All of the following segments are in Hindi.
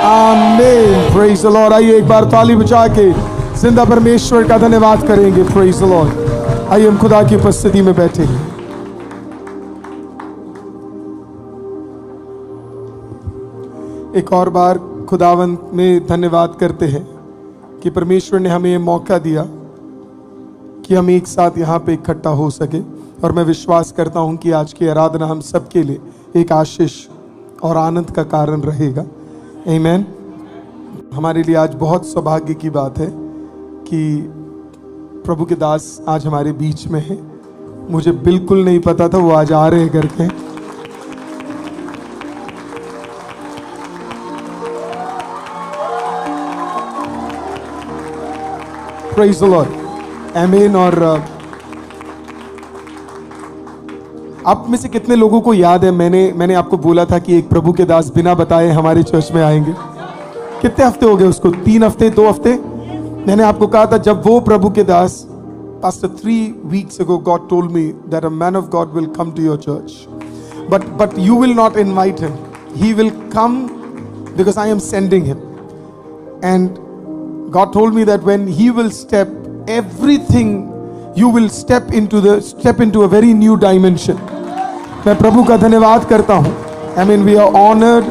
आमीन। Praise the Lord. आइए एक बार ताली बजा के जिंदा परमेश्वर का धन्यवाद करेंगे। Praise the Lord. आइए हम खुदा की उपस्थिति में बैठेंगे। एक और बार खुदावंत में धन्यवाद करते हैं कि परमेश्वर ने हमें ये मौका दिया कि हम एक साथ यहाँ पे इकट्ठा हो सके। और मैं विश्वास करता हूँ कि आज की आराधना हम सबके लिए एक आशीष और आनंद का कारण रहेगा। आमीन। हमारे लिए आज बहुत सौभाग्य की बात है कि प्रभु के दास आज हमारे बीच में हैं। मुझे बिल्कुल नहीं पता था वो आज आ रहे हैं करके। Praise the Lord. आमीन। और आप में से कितने लोगों को याद है मैंने आपको बोला था कि एक प्रभु के दास बिना बताए हमारे चर्च में आएंगे। कितने हफ्ते हो गए उसको? 3 हफ्ते, 2 हफ्ते। मैंने आपको कहा था जब वो प्रभु के दास Pastor 3 weeks ago God told me that a man of God will come to your church, but you will not invite him. He will come because I am sending him. And God told me that when he will step, everything you will step into a very new dimension. मैं प्रभु का धन्यवाद करता हूँ। I mean, we are honored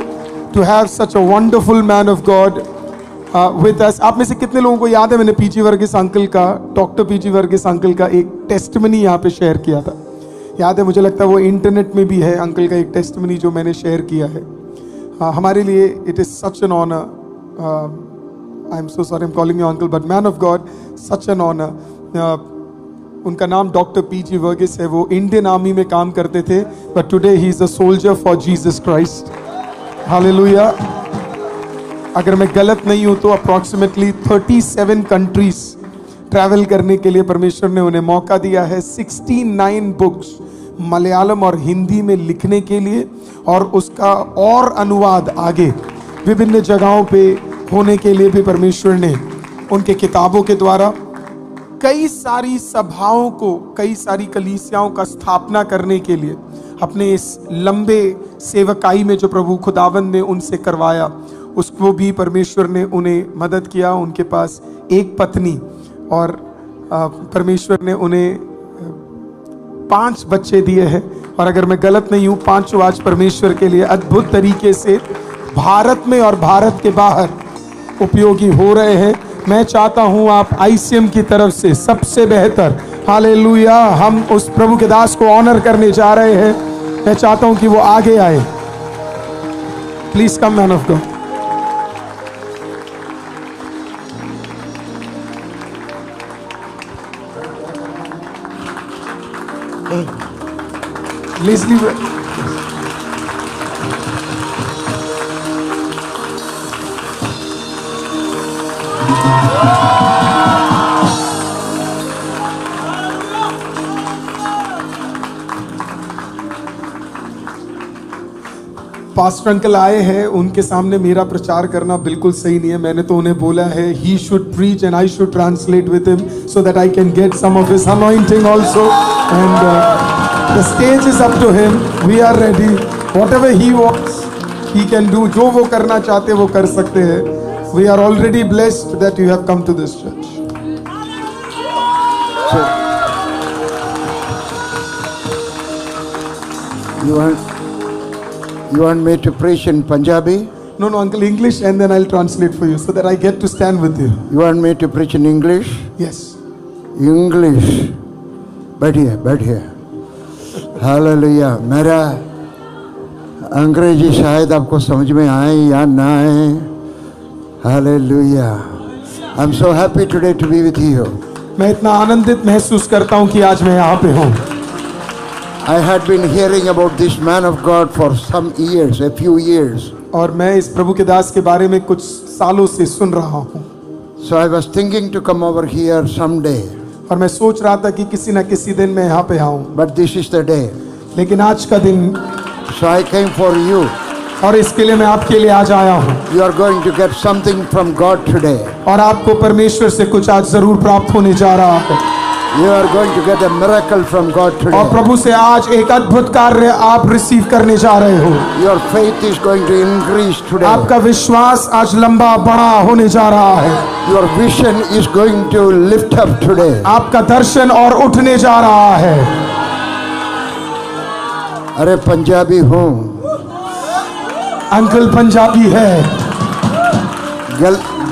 to have such a wonderful man of God with us. आप में से कितने लोगों को याद है मैंने पीजी वर्गीस अंकल का, डॉक्टर पीजी वर्गीस अंकल का एक टेस्टिमनी यहाँ पे शेयर किया था? याद है? मुझे लगता है वो इंटरनेट में भी है। अंकल का एक टेस्टिमनी जो मैंने शेयर किया है। हमारे लिए it is such an honour. I am so sorry, I am calling you uncle, but man of God, such an honour. उनका नाम डॉक्टर पीजी वर्गीस है। वो इंडियन आर्मी में काम करते थे, but today he is a soldier for Jesus Christ. Hallelujah. अगर मैं गलत नहीं हूं तो अप्रॉक्सीमेटली 37 कंट्रीज ट्रैवल करने के लिए परमेश्वर ने उन्हें मौका दिया है। 69 बुक्स मलयालम और हिंदी में लिखने के लिए, और उसका और अनुवाद आगे विभिन्न जगहों पे होने के लिए भी परमेश्वर ने उनके किताबों के द्वारा कई सारी सभाओं को, कई सारी कलीसियाओं का स्थापना करने के लिए अपने इस लंबे सेवकाई में जो प्रभु खुदावंद ने उनसे करवाया, उसको भी परमेश्वर ने उन्हें मदद किया। उनके पास एक पत्नी और परमेश्वर ने उन्हें 5 बच्चे दिए हैं। और अगर मैं गलत नहीं हूँ, 5 आज परमेश्वर के लिए अद्भुत तरीके से भारत में और भारत के बाहर उपयोगी हो रहे हैं। मैं चाहता हूँ आप ICM की तरफ से सबसे बेहतर हालेलुया, हम उस प्रभु के दास को ऑनर करने जा रहे हैं। मैं चाहता हूँ कि वो आगे आए। Please come man of God. Leslie, pastor uncle आए हैं, उनके सामने मेरा प्रचार करना बिल्कुल सही नहीं है। मैंने तो उन्हें बोला है he should preach and I should translate with him so that I can get some of his anointing also. And the stage is up to him. We are ready. Whatever he wants, he can do. जो वो करना चाहते वो कर सकते हैं। We are already blessed that you have come to this church. So, you want me to preach in Punjabi? No, uncle, English, and then I'll translate for you so that I get to stand with you. You want me to preach in English? Yes. English. बैठिए। हालेलुया। मेरा अंग्रेजी शायद आपको समझ में आए या ना आए। Hallelujah. I am so happy today to be with you. मैं इतना आनंदित महसूस करता हूँ कि आज मैं यहाँ पे हूँ। I had been hearing about this man of God for some years, a few years. और मैं इस प्रभु के दास के बारे में कुछ सालों से सुन रहा हूँ। So I was thinking to come over here someday. और मैं सोच रहा था कि किसी न किसी दिन मैं यहाँ पे आऊँ। But this is the day. लेकिन आज का दिन। So I came for you. और इसके लिए मैं आपके लिए आज आया हूँ। You are going to get something from God today. और आपको परमेश्वर से कुछ आज जरूर प्राप्त होने जा रहा है। You are going to get a miracle from God और today. प्रभु से आज एक अद्भुत कार्य आप रिसीव करने जा रहे हो। Your faith is going to increase today. आपका विश्वास आज लंबा बड़ा होने जा रहा है। Your vision is going to lift up today. आपका दर्शन और उठने जा रहा है। अरे पंजाबी हूँ, अंकल पंजाबी है।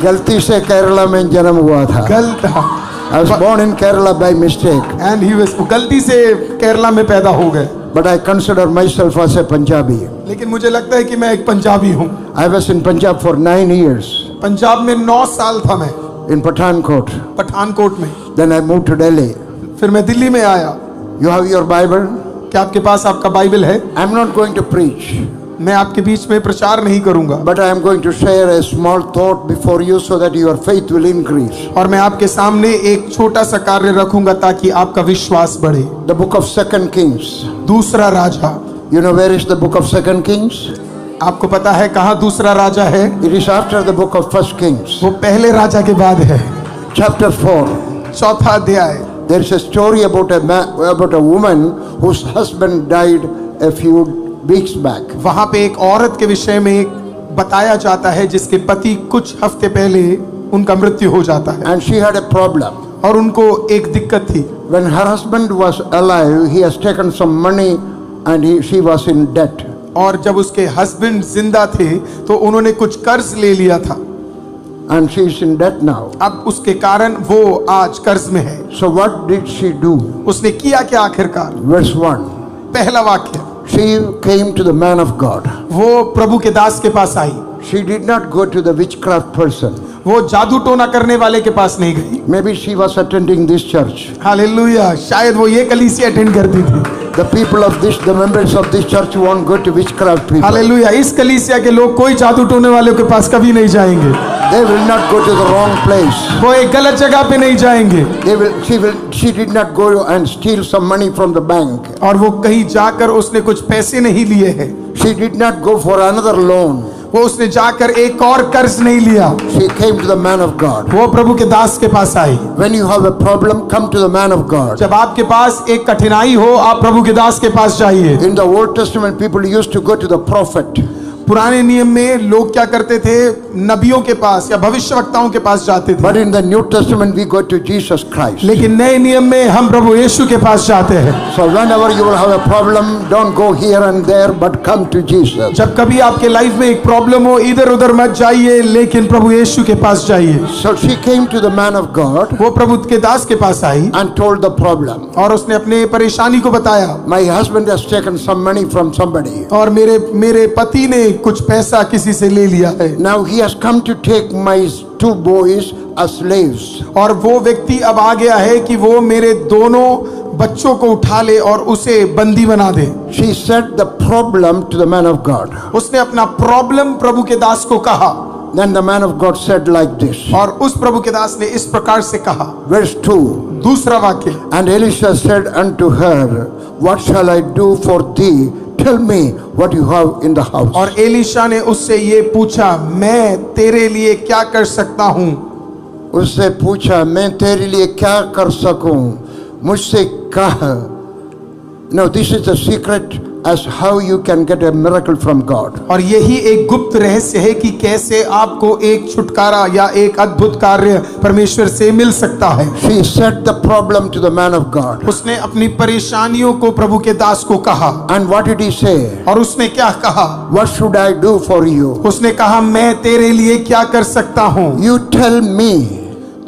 गलती से केरला में जन्म हुआ था. गलत I was born in Kerala by mistake, and he was गलती से केरला में पैदा हो गए, but I consider myself as a Punjabi. लेकिन मुझे लगता है कि मैं एक पंजाबी हूँ। I was in Punjab for 9 years, Punjab में 9 साल था मैं, in Pathankot. पठानकोट में। Then I moved to Delhi. फिर मैं दिल्ली में आया। You have your Bible? क्या आपके पास आपका बाइबल है? I'm not going to preach, मैं आपके बीच में प्रचार नहीं करूंगा, but I am going to share a small thought before you so that your faith will increase. और मैं आपके सामने एक छोटा सा कार्य रखूंगा ताकि आपका विश्वास बढ़े। The book of 2 Kings. दूसरा राजा। You know where is the book of 2 Kings? आपको पता है कहाँ दूसरा राजा है? It is after the book of 1 Kings. वो पहले राजा के बाद है। Chapter 4. चौथा अध्याय। There is a story about a woman whose husband died a few weeks back. वहां पे एक औरत के विषय में बताया जाता है जिसके पति कुछ हफ्ते पहले उनका मृत्यु हो जाता है, And she had a problem. और उनको एक दिक्कत थी। When her husband was alive, he has taken some money and she was in debt. और जब उसके हस्बैंड जिंदा थे तो उन्होंने कुछ कर्ज ले लिया था। And she is in debt now. अब उसके कारण वो आज कर्ज में है। So what did she do? उसने किया क्या आखिरकार? Verse 1. पहला वाक्य, She came to the man of God. वो प्रभु के दास के पास आई। She did not go to the witchcraft person. वो जादू टोना करने वाले के पास नहीं गई। Maybe she was attending this church. Hallelujah, शायद वो ये कलीसिया अटेंड करती थी। The members of this church won't go to witchcraft people. Hallelujah, इस कलीसिया के लोग कोई जादू टोने वालों के पास कभी नहीं जाएंगे। They will not go to the wrong place. वो एक गलत जगह पे नहीं जाएंगे। She did not go and steal some money from the bank. और वो कहीं जाकर उसने कुछ पैसे नहीं लिए हैं। She did not go for another loan. वो उसने जाकर एक और कर्ज नहीं लिया। She came to the man of God. वो प्रभु के दास के पास आई। When you have a problem, come to the man of God. जब आपके पास एक कठिनाई हो, आप प्रभु के दास के पास जाइए। In the Old Testament, people used to go to the prophet. पुराने नियम में लोग क्या करते थे? नबियों के पास या भविष्यवक्ताओं के पास जाते थे। But in the New Testament, we go to Jesus Christ. लेकिन नए नियम में हम प्रभु यीशु के पास जाते हैं। So whenever you will have a problem, don't go here and there, but come to Jesus. जब कभी आपके लाइफ में एक प्रॉब्लम हो, इधर उधर मत जाइए, लेकिन प्रभु यीशु के पास जाइए। So she came to the man of God वो प्रभु के दास के पास आई and told the problem. और उसने अपने परेशानी को बताया। My husband has taken some money from somebody. और मेरे पति ने कुछ पैसा किसी से ले लिया है। Now he has come to take my 2 boys as slaves. और वो व्यक्ति अब आ गया है कि वो मेरे दोनों बच्चों को उठा ले और उसे बंदी बना दे। She said the problem to the man of God. उसने अपना प्रॉब्लम प्रभु के दास को कहा। Then the man of God said like this. और उस प्रभु के दास ने इस प्रकार से कहा। Verse 2. दूसरा वाक्य, And Elisha said unto her, What shall I do for thee? Tell me what you have in the house. और एलीशा ने उससे ये पूछा, मैं तेरे लिए क्या कर सकता हूँ? उससे पूछा, मैं तेरे लिए क्या कर सकूं? मुझसे कहा. Now this is the secret as how you can get a miracle from God. और यही एक गुप्त रहस्य है कि कैसे आपको एक छुटकारा या एक अद्भुत कार्य परमेश्वर से मिल सकता है। She said the problem to the man of God. उसने अपनी परेशानियों को प्रभु के दास को कहा। And what did he say? और उसने क्या कहा? What should I do for you? उसने कहा, मैं तेरे लिए क्या कर सकता हूँ? You tell me.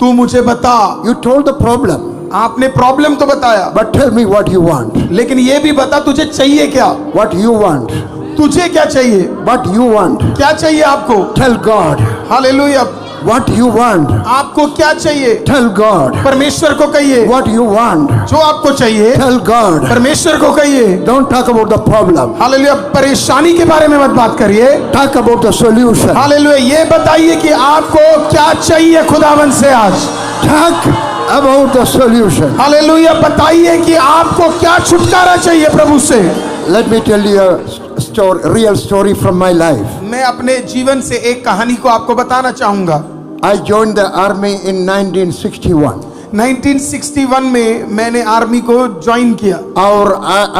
तू मुझे बता। You told the problem. आपने प्रॉब्लम तो बताया, But tell me what you want. लेकिन ये भी बता तुझे चाहिए क्या? What you want. तुझे क्या चाहिए? What you want. क्या चाहिए आपको? Tell God. Hallelujah. What you want. आपको क्या चाहिए? Tell God. परमेश्वर को कहिए। What you want. जो आपको चाहिए Tell God. परमेश्वर को कहिए। Don't talk about the problem. Hallelujah. परेशानी के बारे में मत बात करिए। Talk about the solution. Hallelujah. ये बताइए कि आपको क्या चाहिए खुदावन से आज। Talk about the solution. Hallelujah. बताइए कि आपको क्या छुटकारा चाहिए प्रभु से। Let me tell you a story, real story from my life. मैं अपने जीवन से एक कहानी को आपको बताना चाहूंगा। I joined the army in 1961. 1961 में मैंने आर्मी को ज्वाइन किया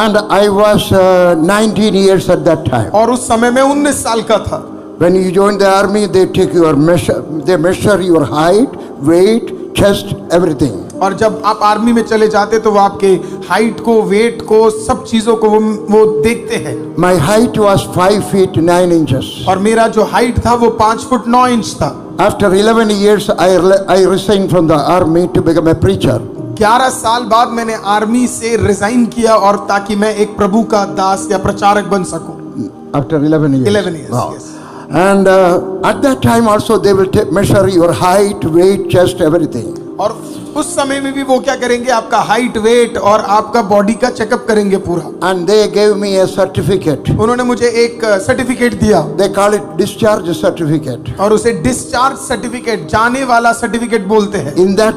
and I was 19 years at that time. और उस समय मैं 19 साल का था। When you join the army, they take your measure, they measure your height, weight, chest, everything. और जब आप आर्मी में चले जाते तो वो आपके हाइट को, वेट को, सब चीजों को वो देखते हैं। My height was 5 feet 9 inches. और मेरा जो हाइट था वो 5 फुट 9 इंच था। After 11 years, I resigned from the army to become a preacher. 11 साल बाद मैंने आर्मी से रिजाइन किया और ताकि मैं एक प्रभु का दास या प्रचारक बन सकूं। After 11 years. 11 years, Wow. yes. And at that time also they will measure your height, weight, chest, everything. और उस समय में भी वो क्या करेंगे, आपका हाइट, वेट और आपका बॉडी का चेकअप करेंगे पूरा। And they gave me a certificate. उन्होंने मुझे एक सर्टिफिकेट दिया। They call it discharge certificate. और उसे डिस्चार्ज सर्टिफिकेट, जाने वाला सर्टिफिकेट बोलते हैं। In that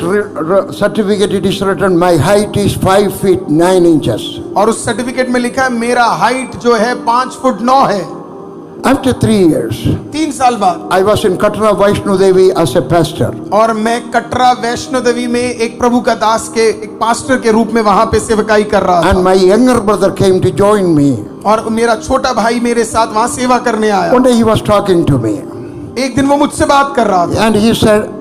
certificate it is written my height is 5 feet 9 inches. और उस सर्टिफिकेट में लिखा है मेरा हाइट जो है 5 फुट 9 है। After 3 years, 3 साल बाद I was in Katra Vaishno Devi as a pastor. और मैं कटरा वैष्णो देवी में एक प्रभु का दास के एक पास्टर के रूप में वहां पे सेवकाई कर रहा था। And my younger brother came to join me. और मेरा छोटा भाई मेरे साथ वहां सेवा करने आया। One day he was talking to me. एक दिन वो मुझसे बात कर रहा था। And he said,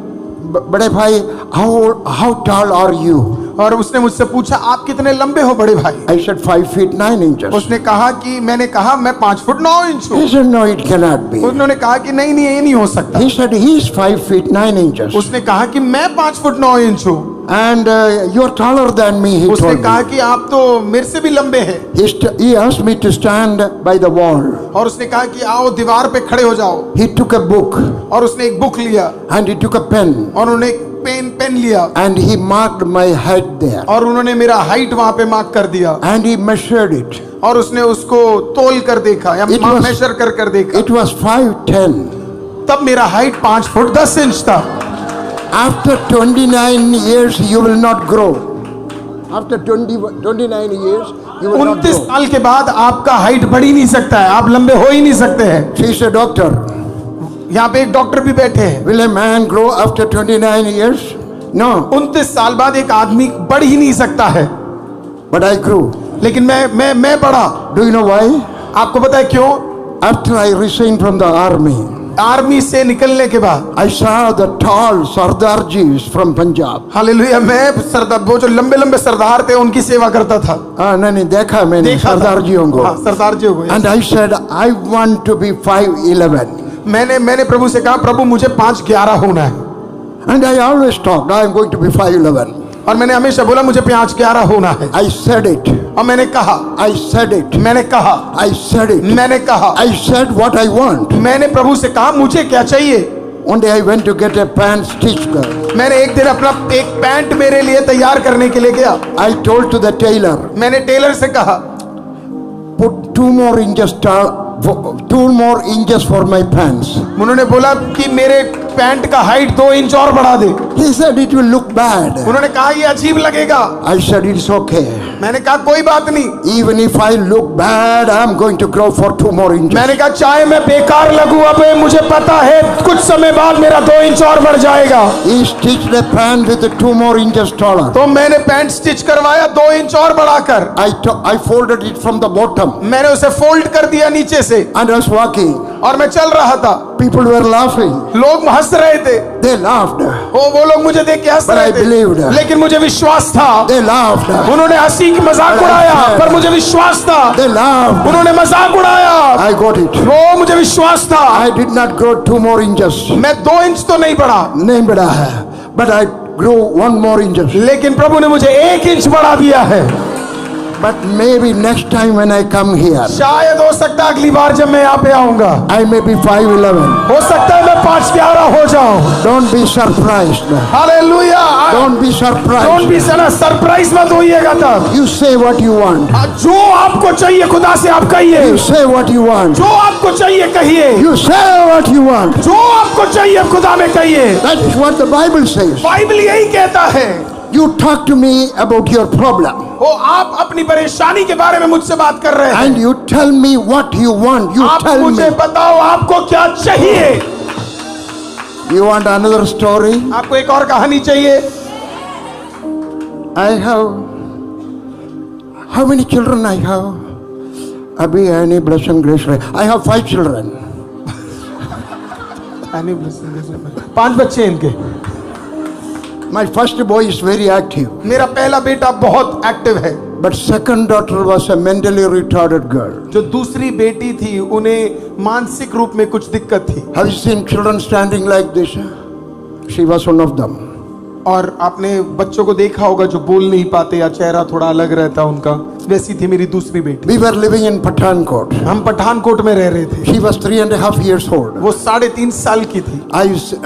बड़े भाई, how tall are you? और उसने मुझसे पूछा आप कितने लंबे हो बड़े भाई? I said 5 feet 9 inches. उसने कहा कि मैंने कहा मैं 5 फुट 9 इंच हूँ। He said no, it cannot be. उन्होंने कहा कि नहीं नहीं ये नहीं हो सकता। He said he is 5 feet 9 inches. उसने कहा कि मैं 5 फुट 9 इंच हूँ। And you are taller than me, he उसने told कहा me. कि आप तो मेरे से भी लंबे हैं। He asked me to stand by the wall. और उसने कहा कि आओ दीवार पे खड़े हो जाओ। He took a book और उसने एक बुक लिया and he took a pen और उन्होंने एक पेन लिया and he marked my height there. और उन्होंने मेरा हाइट वहां पे मार्क कर दिया। And he measured it. और उसने उसको तोल कर देखा या मेजर कर देखा। It was 5'10". तब मेरा हाइट 5 फुट 10 इंच था। After 29 years you will not grow. After 29 years you will not 29 grow. साल के बाद आपका हाइट बढ़ ही नहीं सकता है, आप लंबे हो ही नहीं सकते हैं। She is a doctor. यहाँ पे एक डॉक्टर भी बैठे हैं। Will a man grow after 29 years? No. 29 साल बाद एक आदमी बढ़ ही नहीं सकता है। But I grew. लेकिन मैं बढ़ा। Do you know why? आपको पता है क्यों? After I resigned from the army, army से निकलने के बाद I saw the tall Sardarjis from Punjab. Hallelujah, मैं सरदार, वो जो लंबे लंबे सरदार थे उनकी सेवा करता था। नहीं देखा मैंने देखा था। सरदारजियों को। हाँ, सरदारजियों को। And I said I want to be 5'11". मैंने प्रभु से कहा प्रभु मुझे 5'11" होना है। And I always talked I am going to be 5'11". और मैंने हमेशा बोला मुझे 5'11" होना है। I said it. और मैंने कहा, I said it. मैंने कहा, I said it. मैंने कहा, I said what I want. मैंने प्रभु से कहा मुझे क्या चाहिए। One day I went to get a pant stitched. मैंने एक दिन अपना एक पैंट मेरे लिए तैयार करने के लिए गया। I told to the tailor, मैंने टेलर से कहा put 2 more inches for my pants. उन्होंने बोला कि मेरे पैंट का हाइट 2 इंच और बढ़ा दे। He said it will look bad. उन्होंने कहा ये अजीब लगेगा। I said it's okay. मैंने कहा कोई बात नहीं। Even if I look bad, I'm going to grow for 2 more inches. मैंने कहा चाहे मैं बेकार लगूं, अब मुझे पता है कुछ समय बाद मेरा 2 इंच और बढ़ जाएगा। He stitched the pant with 2 more inches taller. तो मैंने पैंट स्टिच करवाया 2 इंच और बढ़ाकर। I folded it from the bottom. मैंने उसे फोल्ड कर दिया नीचे से And I was walking. और मैं चल रहा था। People were laughing. लोग हंस रहे थे। They laughed. वो लोग मुझे देख के हंस But रहे I थे। believed. लेकिन मुझे विश्वास था। They laughed. उन्होंने हंसी की मजाक But I उड़ाया, said- पर मुझे विश्वास था। They laughed. उन्होंने मजाक उड़ाया, I got it. वो मुझे विश्वास था। I did not grow 2 more inches. मैं 2 इंच तो नहीं बढ़ा, नहीं बढ़ा है. But I grew 1 more inches. लेकिन प्रभु ने मुझे 1 इंच बढ़ा दिया है। But maybe next time when I come here, शायद हो सकता है अगली बार जब मैं यहाँ पे आऊंगा, I may be 5'11". हो सकता है मैं 5'11" हो जाऊं। Don't be surprised. Hallelujah. Don't be don't surprised. Be surprise मत होइएगा तब। You say what you want. जो आपको चाहिए खुदा से आप कहिए। You say what you want. जो आपको चाहिए कहिए। You say what you want. जो आपको चाहिए खुदा में कहिए। That is what the Bible says. Bible यही कहता है। You talk to me about your problem. वो आप अपनी परेशानी के बारे में मुझसे बात कर रहे हैं। And you tell me what you want. You आप tell मुझे me. बताओ आपको क्या चाहिए। You want another story? आपको एक और कहानी चाहिए? I have. How many children I have? Abhi, any blessing, grace. I have 5 children. 5 बच्चे इनके। My first boy is very active. मेरा पहला बेटा बहुत एक्टिव है, But second daughter was a mentally retarded girl. जो दूसरी बेटी थी उन्हें मानसिक रूप में कुछ दिक्कत थी। Have you seen children standing like this? She was one of them. और आपने बच्चों को देखा होगा जो बोल नहीं पाते या चेहरा थोड़ा अलग रहता उनका, वैसी थी मेरी दूसरी बेटी। We were living in Pathankot. हम पठानकोट में रह रहे थे। She was 3.5 years old. वो 3.5 साल की थी।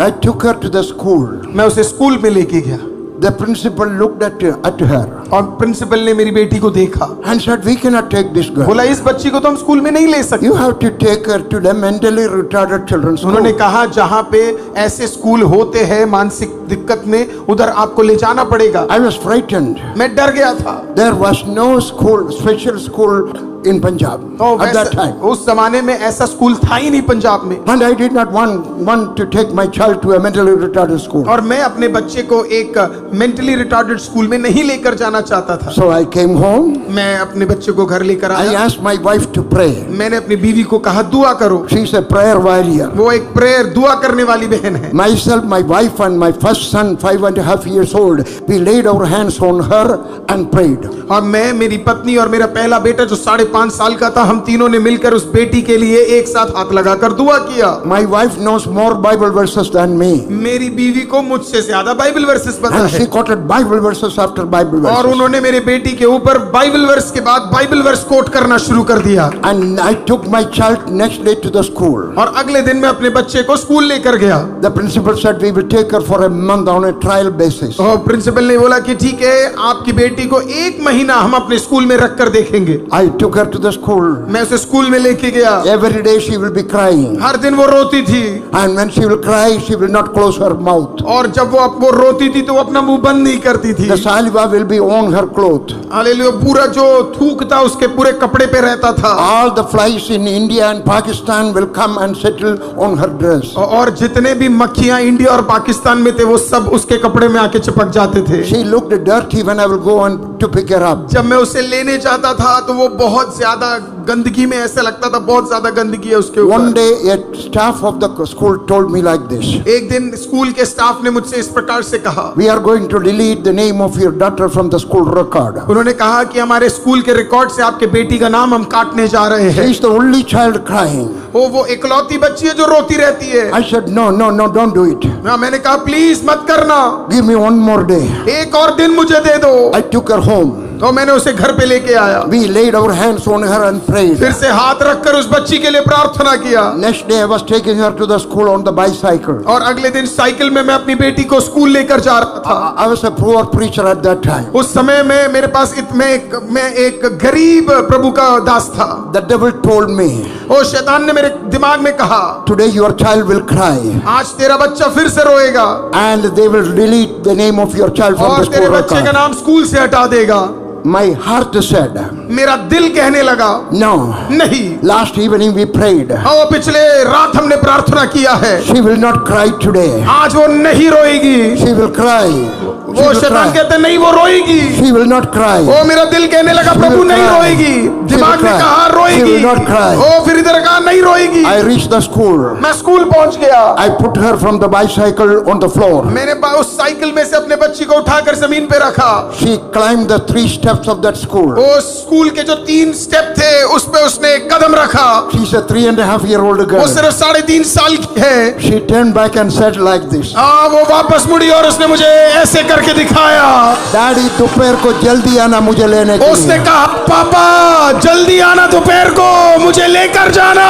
I took her to the school. मैं उसे स्कूल में लेके गया The principal looked at her और प्रिंसिपल ने मेरी बेटी को देखा, and said, "We cannot take this girl. बोला इस बच्ची को तो हम स्कूल में नहीं ले सकते। You have to take her to the mentally retarded children's school." उन्होंने कहा जहाँ पे ऐसे स्कूल होते हैं मानसिक दिक्कत में, उधर आपको ले जाना पड़ेगा। I was frightened. मैं डर गया था। There was no school, special school in Punjab at that time. उस जमाने में ऐसा स्कूल था ही नहीं पंजाब में। And I did not want to take my child to a mentally retarded school. और मैं अपने बच्चे को एक मेंटली रिटार्डेड स्कूल में नहीं लेकर जाना चाहता था। So I came home. मैं अपने बच्चे को घर लेकर I आया। asked my wife to pray. मैंने अपनी बीवी को कहा दुआ करो। She's a prayer warrior. वो एक प्रेयर दुआ करने वाली बहन है। Myself, my wife and my first son, 5.5 years old, we laid our hands on her and prayed. और मैं, मेरी पत्नी और मेरा पहला बेटा जो 5.5 साल का था, हम तीनों ने मिलकर उस बेटी के लिए एक साथ हाथ लगाकर दुआ किया। My wife knows more Bible verses than me. मेरी बीवी को मुझसे ज्यादा बाइबल वर्सेस पता And है she quoted Bible verses after Bible और verses. उन्होंने मेरे बेटी के ऊपर बाइबल वर्स के बाद बाइबल वर्स कोट करना शुरू कर दिया। And I took my child next day to the school. और अगले दिन मैं अपने बच्चे को स्कूल लेकर गया। The principal said we will take her for a month on a trial basis. और प्रिंसिपल ने बोला कि ठीक है, आपकी बेटी को 1 महीना हम अपने स्कूल में रख कर देखेंगे। I took her to the school. मैं उसे स्कूल में लेके गया। Every day she will be crying. हर दिन वो रोती थी And when she will cry, she will not close her mouth. और जब वो रोती थी तो वो अपना मुंह बंद नहीं करती थी। The saliva will be on her cloth. Hallelujah, पूरा जो थूक था उसके पूरे कपड़े पे रहता था। All the flies in India and Pakistan will come and settle on her dress. और जितने भी मक्खियां इंडिया और पाकिस्तान में थे वो सब उसके कपड़े में आके चिपक जाते थे। She looked dirty when I will go on to pick her up. जब मैं उसे लेने जाता था तो वो बहुत ज्यादा गंदगी में, ऐसा लगता था बहुत ज्यादा गंदगी है उसके One ऊपर। day a staff of the school told me like this. एक दिन स्कूल के स्टाफ ने मुझसे इस प्रकार से कहा, We are going to delete the name of your daughter from the school record. उन्होंने कहा कि हमारे स्कूल के रिकॉर्ड से आपके बेटी का नाम हम काटने जा रहे She हैं। is the only child crying. वो इकलौती बच्ची है जो रोती रहती है। I said, no, don't do it. मैंने कहा प्लीज मत करना, Give me one more day. एक और दिन मुझे दे दो। I took her home. तो मैंने उसे घर पे लेके आया। We laid our hands on her and prayed. फिर से हाथ रखकर उस बच्ची के लिए प्रार्थना किया। Next day I was taking her to the school on the bicycle. और अगले दिन साइकिल में मैं अपनी बेटी को स्कूल लेकर जा रहा था। I was a poor preacher at that time. उस समय में मेरे पास मैं एक गरीब प्रभु का दास था। The devil told me, वो शैतान ने मेरे दिमाग में कहा, today your child will cry आज तेरा बच्चा फिर से रोएगा and they will delete the name of your child from और the तेरे school बच्चे का record. नाम स्कूल से हटा देगा। My heart said, मेरा दिल कहने लगा no. नहीं। Last evening we prayed. और पिछले रात हमने प्रार्थना किया है, She will not cry today. आज वो नहीं रोएगी। She will cry. She वो will शैतान cry. कहते नहीं वो रोएगी। She will not cry. वो मेरा दिल कहने लगा She प्रभु will नहीं cry. रोएगी। She दिमाग will ने cry. कहा She रोएगी। will not cry. वो फिर इधर कहा नहीं रोएगी। I reached the school. मैं स्कूल पहुंच गया। I put her from the bicycle on the floor. मैंने उस साइकिल में से अपने बच्ची को उठाकर जमीन पे रखा। She climbed the 3 steps of that school. वो स्कूल के जो 3 स्टेप थे उस पे उसने एक कदम रखा। She's a 3.5-year-old वो girl. सिर्फ 3.5 साल की है। She turned back and said like this. वो वापस मुड़ी और उसने मुझे ऐसे करके दिखाया। Daddy, दोपहर को जल्दी आना मुझे लेने के उसने लिए. कहा पापा जल्दी आना दोपहर को मुझे लेकर जाना।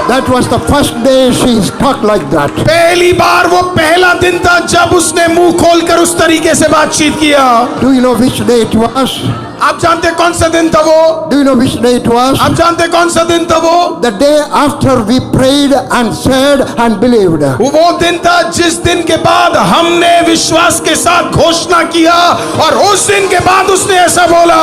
That was the first day she talked like that. पहली बार, वो पहला दिन था जब उसने मुंह खोलकर उस तरीके से बातचीत किया। Do you know which day it was? आप जानते कौन सा दिन था वो? Do you know which day it was? आप जानते कौन सा दिन था वो? The day after we prayed and said and believed. वो दिन था जिस दिन के बाद हमने विश्वास के साथ घोषणा किया और उस दिन के बाद उसने ऐसा बोला।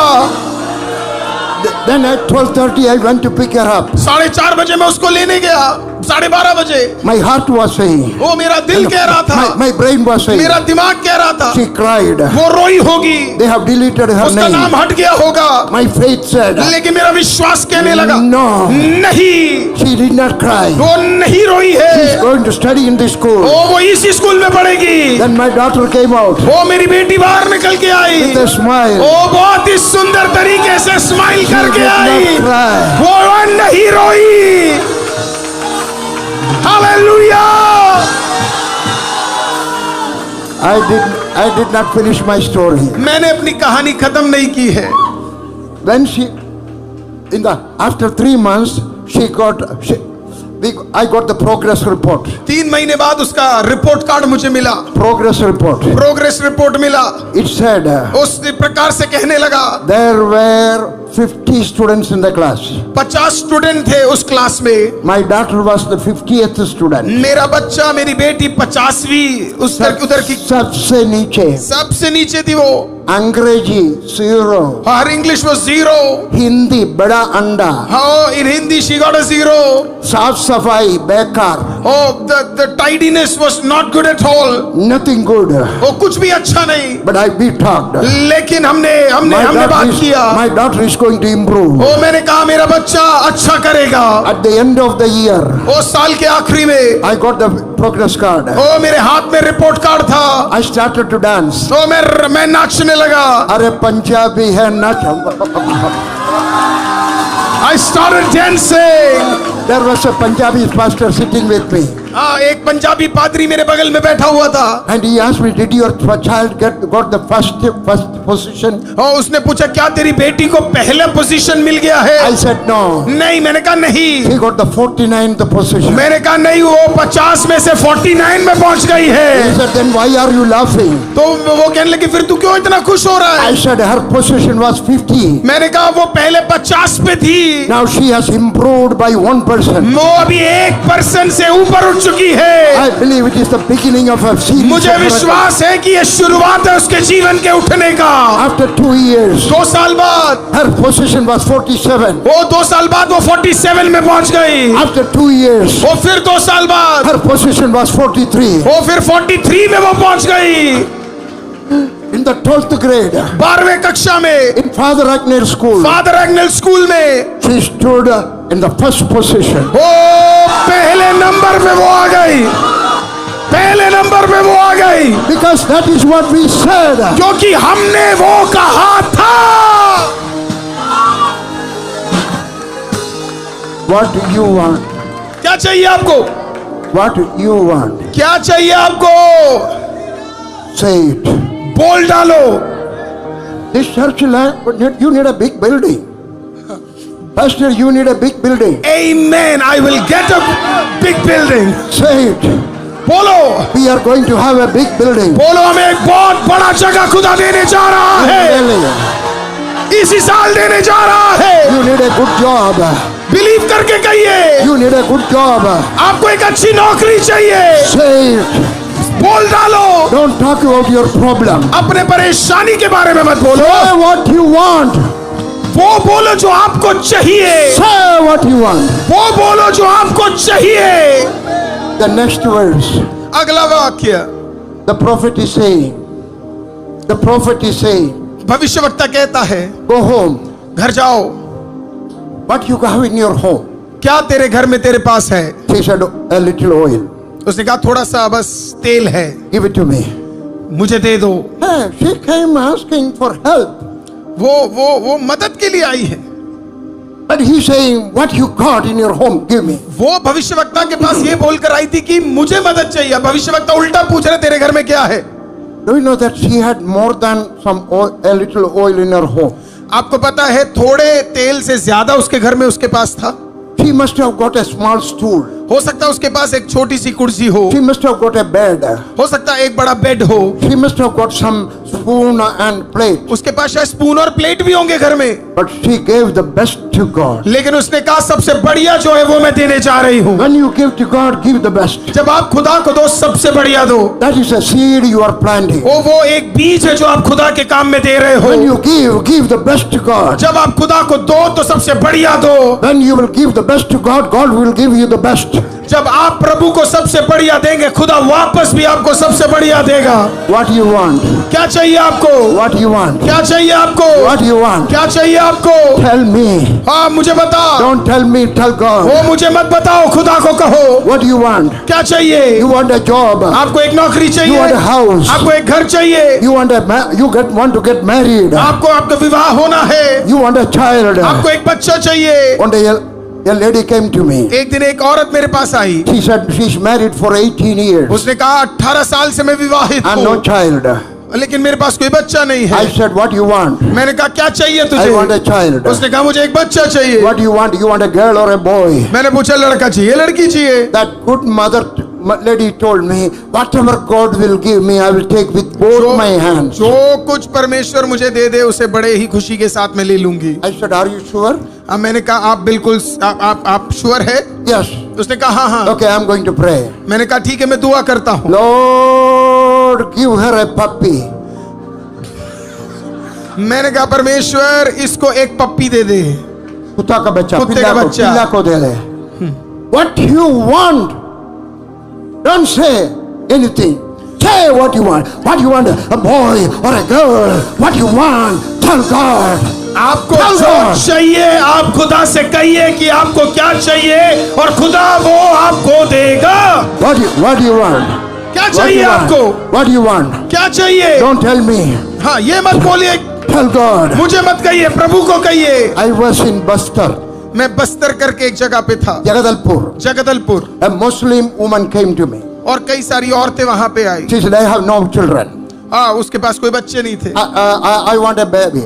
Then at 12:30 I went to pick her up. 4:30 बजे मैं उसको लेने गया। 12:30 बजे My heart was saying, वो मेरा दिल कह रहा था, my brain was saying, मेरा दिमाग कह रहा था, she cried. वो रोई होगी, They have deleted her उसका नाम name. हट गया होगा। My faith said, लेकिन मेरा विश्वास कहने लगा, no, नहीं, she did not cry. वो नहीं रोई है, She's going to study in this school. वो इसी स्कूल में पढ़ेगी। Then my daughter came out वो मेरी बेटी बाहर निकल के आई, with a smile. वो बहुत ही सुंदर तरीके से स्माइल She करके did आई, not cry. वो नहीं रोई। Hallelujah. I did not finish my story. मैंने अपनी कहानी खत्म नहीं की है। When after 3 months, I got the progress report. 3 महीने बाद उसका रिपोर्ट कार्ड मुझे मिला, Progress report. प्रोग्रेस रिपोर्ट मिला। It said उस प्रकार से कहने लगा, there were 50 students in the class. 50 student थे उस क्लास में। My daughter was the 50th student. मेरा बच्चा, मेरी बेटी 50वीं उधर की सबसे नीचे. सबसे नीचे थी वो। अंग्रेजी 0. हर इंग्लिश वो 0। हिंदी बड़ा अंडा. हाँ, इन हिंदी she got a 0। साफ सफाई बेकार. Oh, the tidiness was not good at all। Nothing good. वो कुछ भी अच्छा नहीं। But we talked. लेकिन हमने बात किया। My daughter is going to improve. ओ, मैंने कहा मेरा बच्चा अच्छा करेगा। At the end of the year, ओ, साल के आखिरी में I got the progress card. ओ, मेरे हाथ में रिपोर्ट कार्ड था। I started to dance. तो मैं नाचने लगा। अरे पंजाबी है नाच. I started dancing। There was a Punjabi pastor sitting with me. हाँ, एक पंजाबी पादरी मेरे बगल में बैठा हुआ था। And he asked me, did your child got the first position? और उसने पूछा, क्या तेरी बेटी को पहला पोजीशन मिल गया है? I said no. नहीं, मैंने कहा नहीं। He got the 49th position. मैंने कहा नहीं, वो 50 में से 49 में पहुंच गई He है। said, then why are you laughing? तो वो कहने लगी, फिर तू क्यों इतना खुश हो रहा है? I said, her position was 50. मैंने कहा वो पहले 50 पे थी, Now she has improved by 1%. वो अभी 1% से ऊपर उठ चुकी है। I believe it is the beginning of a series. मुझे of miracles. विश्वास है कि ये शुरुआत है उसके जीवन के उठने का। After 2 years, 2 साल बाद her position was 47. वो 2 साल बाद वो 47 में पहुंच गई। After 2 years, वो फिर 2 साल बाद her position was 43. वो फिर 43 में वो पहुंच गई। In the 12th grade, 12वें कक्षा में in Father Agner School, Father Agnel School में she stood in the first position. वो पहले नंबर पे वो आ गई। पहले नंबर पे वो आ गई, Because that is what we said. क्योंकि हमने वो कहा था। What do you want? क्या चाहिए आपको? What do you want? क्या चाहिए आपको? Say it. बोल डालो। This church land, you need a big building. Pastor, you need a big building. Amen. I will get a big building। Say it. बोलो, We are going to have a big building. बोलो, हमें एक बहुत बड़ा जगह खुदा देने जा रहा है। Really. इसी साल देने जा रहा है। You need a good job. Believe करके कहिए, You need a good job. आपको एक अच्छी नौकरी चाहिए। Say it. बोल डालो। Don't talk about your problem. अपने परेशानी के बारे में मत बोलो, Say what you want. वो बोलो जो आपको चाहिए। Say what you want. वो बोलो जो आपको चाहिए। The next verse. अगला वाक्य, The prophet is saying. The prophet is saying, भविष्यवक्ता कहता है, go home. घर जाओ। What you have in your home? क्या तेरे घर में तेरे पास है? He said, a little oil. उसने कहा थोड़ा सा बस तेल है, Give it to me. मुझे दे दो। Hey, she came asking for help. वो मदद के लिए आई है। But he's saying, what you got in your home, give me. वो भविष्यवक्ता के पास ये बोलकर आई थी कि मुझे मदद चाहिए। भविष्यवक्ता उल्टा पूछ रहे, तेरे घर में क्या है? Do you know that she had more than some oil, a little oil in her home? आपको पता है थोड़े तेल से ज्यादा उसके घर में उसके पास था। She must have got a small stool. हो सकता है उसके पास एक छोटी सी कुर्सी हो, She must have got a bed. हो सकता है एक बड़ा बेड हो, She must have got some spoon and plate. उसके पास शायद स्पून और प्लेट भी होंगे घर में। But she gave the best to God. लेकिन उसने कहा सबसे बढ़िया जो है वो मैं देने जा रही हूँ। When you give to God, give the best. जब आप खुदा को दो, सबसे बढ़िया दो। That is a seed you are planting. वो एक बीज है जो आप खुदा के काम में दे रहे When हो। you give the best to God. जब आप खुदा को दो तो सबसे बढ़िया दो। When you will give the best to God, God will give you the best. जब आप प्रभु को सबसे बढ़िया देंगे, खुदा वापस भी आपको सबसे बढ़िया देगा। What you want? क्या चाहिए आपको? What you want? क्या चाहिए आपको? What you want? क्या चाहिए आपको? Tell me. हाँ, मुझे बताओ। Don't tell me, tell God. वो मुझे मत बताओ, खुदा को कहो। What do you want? क्या चाहिए? You want a job. आपको एक नौकरी You चाहिए, want a house. आपको एक घर चाहिए, You want want to get married. आपको आपका विवाह होना है, You want a child. आपको एक बच्चा चाहिए। One day a lady came to me. एक दिन एक औरत मेरे पास आई, She said she's married for 18 years उसने कहा 18 साल से मैं विवाहित and no हूँ, child. लेकिन मेरे पास कोई बच्चा नहीं है। I said, what you want? मैंने कहा क्या चाहिए I want a तुझे? child. उसने कहा मुझे एक बच्चा चाहिए। What do you want? You want a girl or a boy? मैंने पूछा लड़का चाहिए लड़की चाहिए? That good mother lady told me, whatever God will give me, I will take with both my hands. जो कुछ परमेश्वर मुझे दे दे उसे बड़े ही खुशी के साथ मैं ले लूंगी। I said, are you sure? अब मैंने कहा आप बिल्कुल आप श्योर है? Yes. उसने कहा हाँ हाँ। Okay, I'm going to pray. मैंने कहा ठीक है, मैं दुआ करता हूँ। Lord, give her a puppy. मैंने कहा परमेश्वर इसको एक पप्पी दे दे, कुत्ता का बच्चा, कुत्ते का बच्चा। पिल्ला को दे दे। What you want? Don't say anything. Say what you want. What you want? A boy or a girl? What you want? Tell God. आपको Tell जो God. चाहिए आप खुदा से कहिए कि आपको क्या चाहिए और खुदा वो आपको देगा। What do you want? क्या What चाहिए you आपको? want? What do you want? क्या चाहिए? Don't tell me. हाँ, ये मत बोलिए, Tell God. मुझे मत कहिए, प्रभु को कहिए। I was in Bastar, मैं बस्तर करके एक जगह पे था, Jagadalpur. Jagdalpur, A Muslim woman came to me. और कई सारी औरतें वहां पे आई। She said, I have no children. हाँ, उसके पास कोई बच्चे नहीं थे। I want a baby.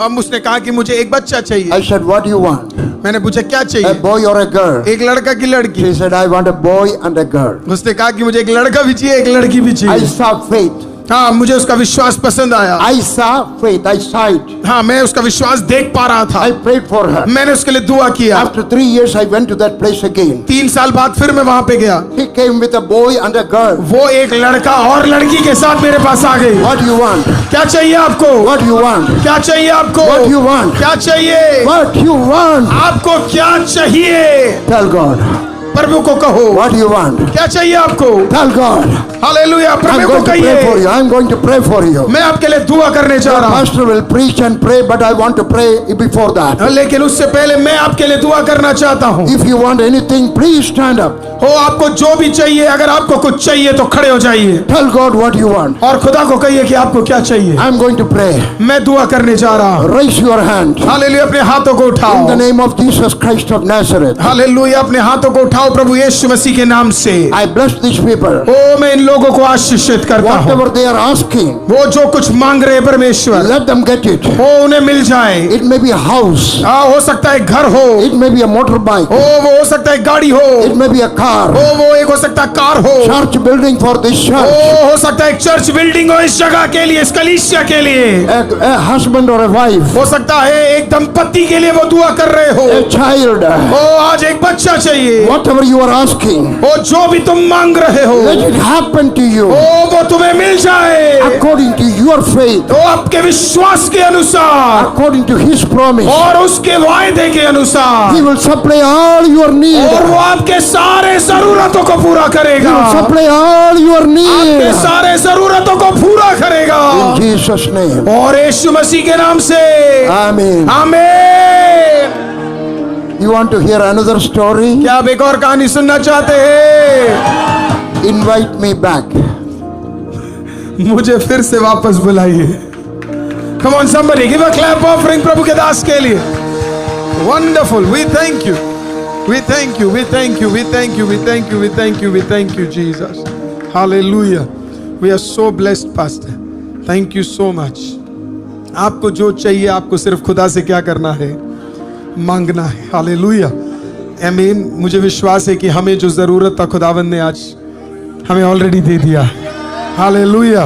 अब उसने कहा कि मुझे एक बच्चा चाहिए। I said, what do you want? मैंने पूछा क्या A चाहिए? boy or a girl? एक लड़का की लड़की? She said, I want a boy and a girl. उसने कहा कि मुझे एक लड़का भी चाहिए, एक लड़की भी I चाहिए। saw faith. हाँ, मुझे उसका विश्वास पसंद आया। I saw faith. I saw it. हाँ, मैं उसका विश्वास देख पा रहा था। I prayed for her. मैंने उसके लिए दुआ किया। After 3 years, I went to that place again. 3 साल बाद फिर मैं वहां पे गया। He came with a boy and a girl. वो एक लड़का और लड़की के साथ मेरे पास आ गई। What do you want? क्या चाहिए आपको? What do you want? क्या चाहिए आपको? What do you want? क्या चाहिए? What do you want? आपको क्या चाहिए? Tell God. प्रभु को कहो। What do you want? क्या चाहिए आपको? Tell God. हालेलुया, I'm प्रभु को going to pray for कहिए। you. I'm going to pray for you. मैं आपके लिए दुआ करने जा The रहा हूँ, pastor will preach and pray, but I want to pray before that. लेकिन उससे पहले मैं आपके लिए दुआ करना चाहता हूँ। If you want anything, please stand up. हो आपको जो भी चाहिए, अगर आपको कुछ चाहिए तो खड़े हो जाइए Tell God what you want. और खुदा को कहिए कि आपको क्या चाहिए। I'm going to pray. मैं दुआ करने जा रहा हूँ। Raise your hand. हालेलुया, अपने हाथों को In the उठाओ। name of Jesus Christ of Nazareth. Hallelujah, अपने हाथों को उठाओ प्रभु यीशु मसीह के नाम से। I bless these people. ओ मैं इन लोगों को आशीषित करता हूँ। Whatever they are asking, वो जो कुछ मांग रहे हैं परमेश्वर, let them get it. वो उन्हें मिल जाए। It may be a house. हो सकता है घर हो, It may be a motorbike. वो हो सकता है गाड़ी हो, It may be a car. वो एक हो सकता है कार हो, Church building for this church. हो सकता है एक चर्च बिल्डिंग हो इस जगह के लिए, इस कलीसिया के लिए। A husband or a wife. हो सकता है एक दंपति के लिए वो दुआ कर रहे हो। A child. ओ आज एक बच्चा चाहिए। Whatever you are asking, ओ जो भी तुम मांग रहे हो, let it happen to you ओ वो तुम्हें मिल जाए according to your faith, तो आपके विश्वास के अनुसार according to His promise. और उसके वायदे के अनुसार, He will supply all your need. और वो आपके सारे जरूरतों को पूरा He करेगा। will supply all your आपके need. सारे जरूरतों को पूरा करेगा In Jesus' name. और यीशु मसीह के नाम से Amen. आमीन। You want to hear another story? क्या आप एक और कहानी सुनना चाहते हैं? Invite me back. मुझे फिर से वापस बुलाइए। Come on somebody, give a clap offering प्रभु के दास के लिए। Wonderful, we thank you, we thank you, we thank you, we thank you, we thank you, we thank you, we thank you Jesus. Hallelujah. We are so blessed, Pastor. Thank you so much. आपको जो चाहिए आपको सिर्फ खुदा से क्या करना है? मांगना है। हालेलुया, आमीन। मुझे विश्वास है कि हमें जो जरूरत था खुदावंद ने आज हमें ऑलरेडी दे दिया। हालेलुया।